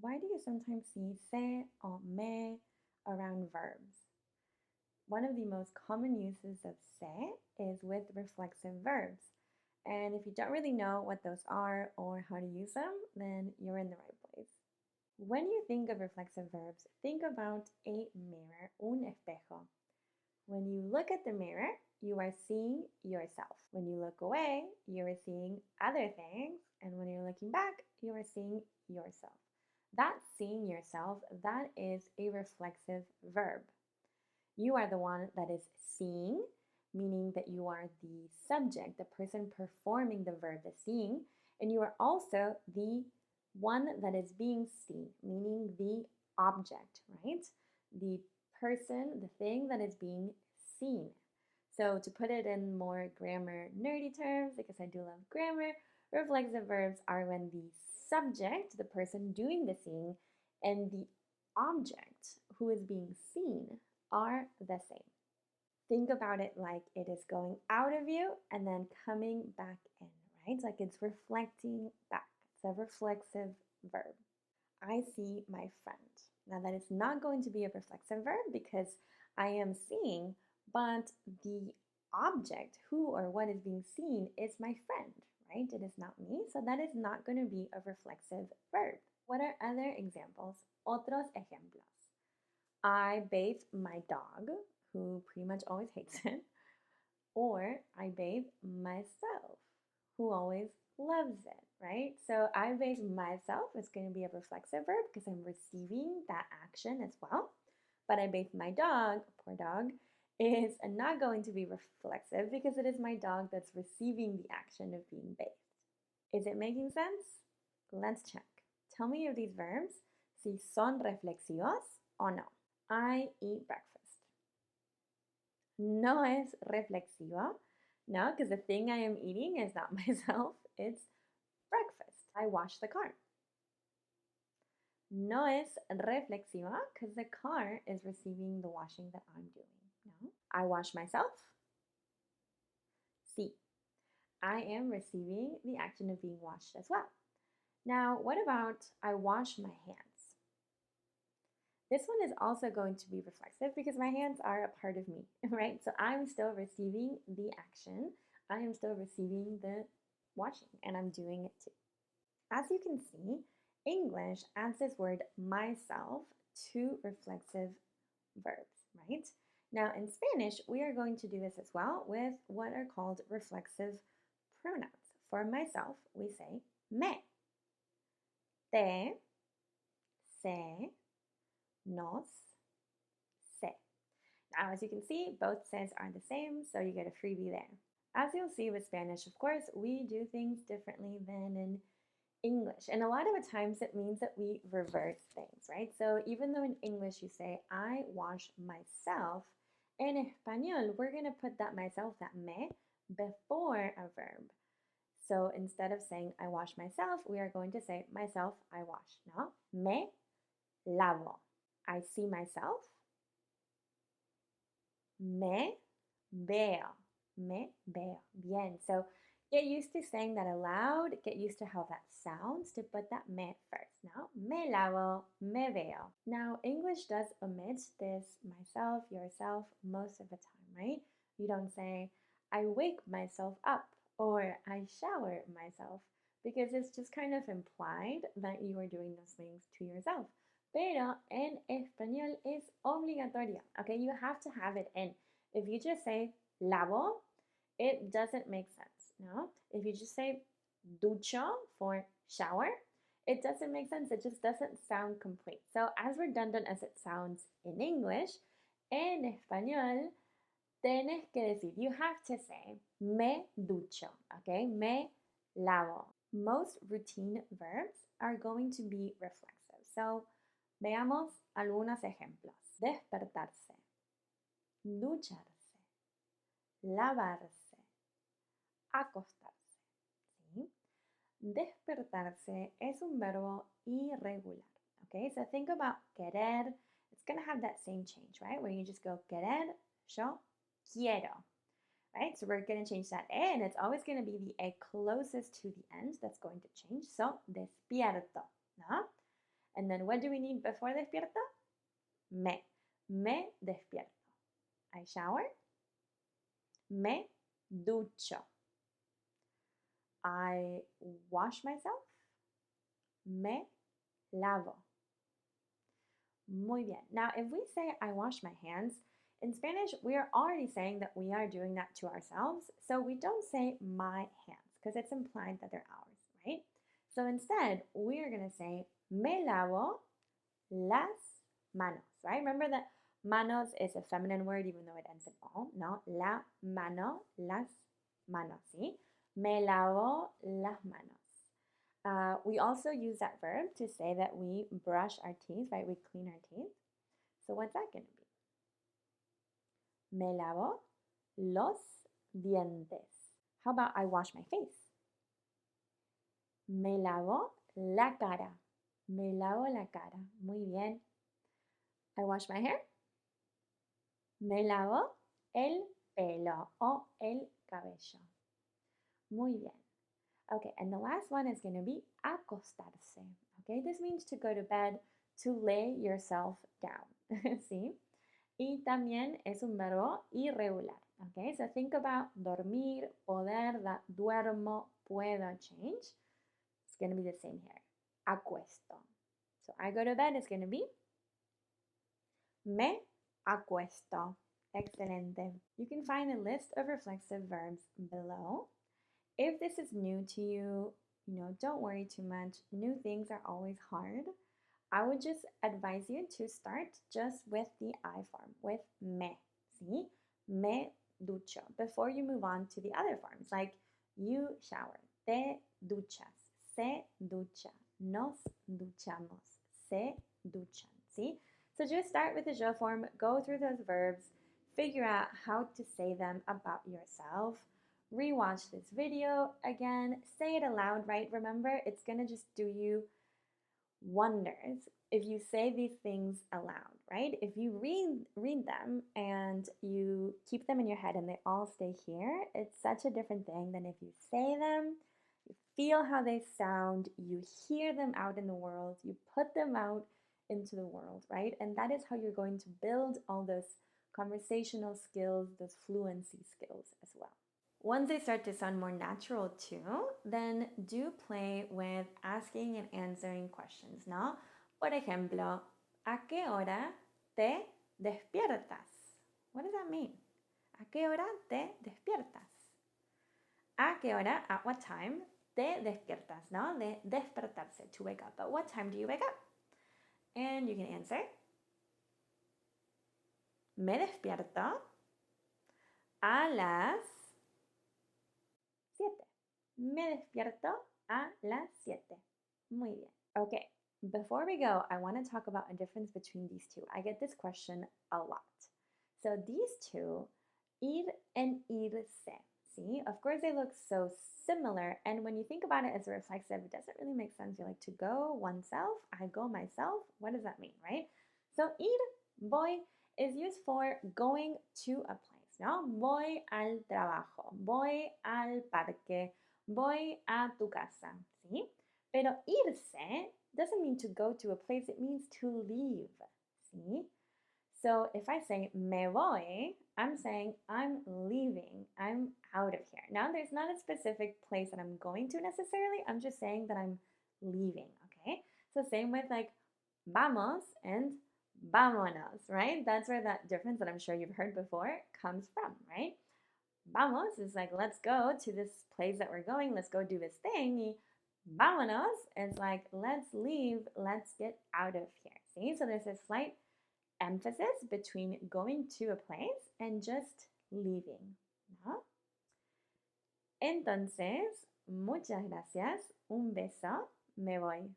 Why do you sometimes see se or me around verbs? One of the most common uses of se is with reflexive verbs. And if you don't really know what those are or how to use them, then you're in the right place. When you think of reflexive verbs, think about a mirror, un espejo. When you look at the mirror, you are seeing yourself. When you look away, you are seeing other things. And when you're looking back, you are seeing yourself. That seeing yourself, that is a reflexive verb. You are the one that is seeing, meaning that you are the subject, the person performing the verb, the seeing, and you are also the one that is being seen, meaning the object, right? The person, the thing that is being seen. So to put it in more grammar nerdy terms, because I do love grammar, reflexive verbs are when the subject, the person doing the seeing, and the object who is being seen are the same. Think about it like it is going out of you and then coming back in, right? Like it's reflecting back. It's a reflexive verb. I see my friend. Now that is not going to be a reflexive verb because I am seeing, but the object, who or what is being seen, is my friend, right? It is not me, so that is not going to be a reflexive verb. What are other examples? Otros ejemplos. I bathe my dog, who pretty much always hates it, or I bathe myself, who always loves it, right? So I bathe myself is going to be a reflexive verb because I'm receiving that action as well. But I bathe my dog, poor dog, is not going to be reflexive because it is my dog that's receiving the action of being bathed. Is it making sense? Let's check. Tell me if these verbs si son reflexivos o no. I eat breakfast. No es reflexivo. No, because the thing I am eating is not myself, it's breakfast. I wash the car. No es reflexiva because the car is receiving the washing that I'm doing. No. I wash myself. Sí. I am receiving the action of being washed as well. Now, what about I wash my hands? This one is also going to be reflexive because my hands are a part of me, right? So I'm still receiving the action. I am still receiving the washing and I'm doing it too. As you can see, English adds this word myself to reflexive verbs, right? Now in Spanish, we are going to do this as well with what are called reflexive pronouns. For myself, we say me, te, se, nos, se. Now, as you can see, both ses are the same, so you get a freebie there. As you'll see with Spanish, of course, we do things differently than in English. And a lot of the times it means that we reverse things, right? So even though in English you say, I wash myself, in Espanol, we're going to put that myself, that me, before a verb. So instead of saying I wash myself, we are going to say myself, I wash. No, me lavo. I see myself. Me veo. Me veo. Bien. So get used to saying that aloud. Get used to how that sounds to put that me first. Now, me lavo, me veo. Now, English does omit this myself, yourself most of the time, right? You don't say, I wake myself up or I shower myself because it's just kind of implied that you are doing those things to yourself. Pero en español es obligatorio, okay? You have to have it in. If you just say lavo, it doesn't make sense, no? If you just say ducho for shower, it doesn't make sense. It just doesn't sound complete. So as redundant as it sounds in English, en español, tienes que decir, you have to say me ducho, okay? Me lavo. Most routine verbs are going to be reflexive. So veamos algunos ejemplos. Despertarse, ducharse, lavarse, acostarse. ¿Sí? Despertarse es un verbo irregular. Okay, so think about querer. It's going to have that same change, right? Where you just go querer, yo quiero. Right? So we're going to change that E, and it's always going to be the E closest to the end that's going to change. So, despierto. ¿No? And then what do we need before despierto? Me. Me despierto. I shower. Me ducho. I wash myself. Me lavo. Muy bien. Now, if we say I wash my hands, in Spanish, we are already saying that we are doing that to ourselves. So we don't say my hands because it's implied that they're ours, right? So instead, we are going to say me lavo las manos, right? Remember that manos is a feminine word even though it ends in o, no? La mano, las manos, ¿sí? Me lavo las manos. We also use that verb to say that we brush our teeth, right? We clean our teeth. So what's that going to be? Me lavo los dientes. How about I wash my face? Me lavo la cara. Me lavo la cara. Muy bien. I wash my hair. Me lavo el pelo o el cabello. Muy bien. Okay, and the last one is going to be acostarse. Okay, this means to go to bed, to lay yourself down. ¿Sí? Y también es un verbo irregular. Okay, so think about dormir, poder, that duermo, puedo change. It's going to be the same here. Acuesto. So I go to bed is going to be me acuesto. Excelente. You can find a list of reflexive verbs below. If this is new to you, don't worry too much. New things are always hard. I would just advise you to start just with the I form, with me. See? Me ducho. Before you move on to the other forms, like you shower, te duchas, se ducha, nos duchamos, se duchan. See? So just start with the je form, go through those verbs, figure out how to say them about yourself. Rewatch this video again, say it aloud, right? Remember, it's gonna just do you wonders if you say these things aloud, right? If you read them and you keep them in your head and they all stay here, it's such a different thing than if you say them, you feel how they sound, you hear them out in the world, you put them out into the world, right? And that is how you're going to build all those conversational skills, those fluency skills as well. Once they start to sound more natural too, then do play with asking and answering questions, ¿no? Por ejemplo, ¿a qué hora te despiertas? What does that mean? ¿A qué hora te despiertas? ¿A qué hora, at what time, te despiertas, ¿no? De despertarse, to wake up. But what time do you wake up? And you can answer, me despierto a las 7. Me despierto a las 7. Muy bien. Okay, before we go, I want to talk about a difference between these two. I get this question a lot. So these two, ir and irse, see? Of course, they look so similar. And when you think about it as a reflexive, it doesn't really make sense. You're like, to go oneself, I go myself. What does that mean, right? So ir, voy, is used for going to a place. ¿No? Voy al trabajo, voy al parque, voy a tu casa, ¿sí? Pero irse doesn't mean to go to a place, it means to leave, ¿sí? So if I say me voy, I'm saying I'm leaving, I'm out of here. Now there's not a specific place that I'm going to necessarily, I'm just saying that I'm leaving, okay? So same with like vamos and vámonos, right? That's where that difference that I'm sure you've heard before comes from, right? Vamos is like, let's go to this place that we're going, let's go do this thing. Y vámonos is like, let's leave, let's get out of here. See? So there's a slight emphasis between going to a place and just leaving, ¿no? Entonces, muchas gracias, un beso, me voy.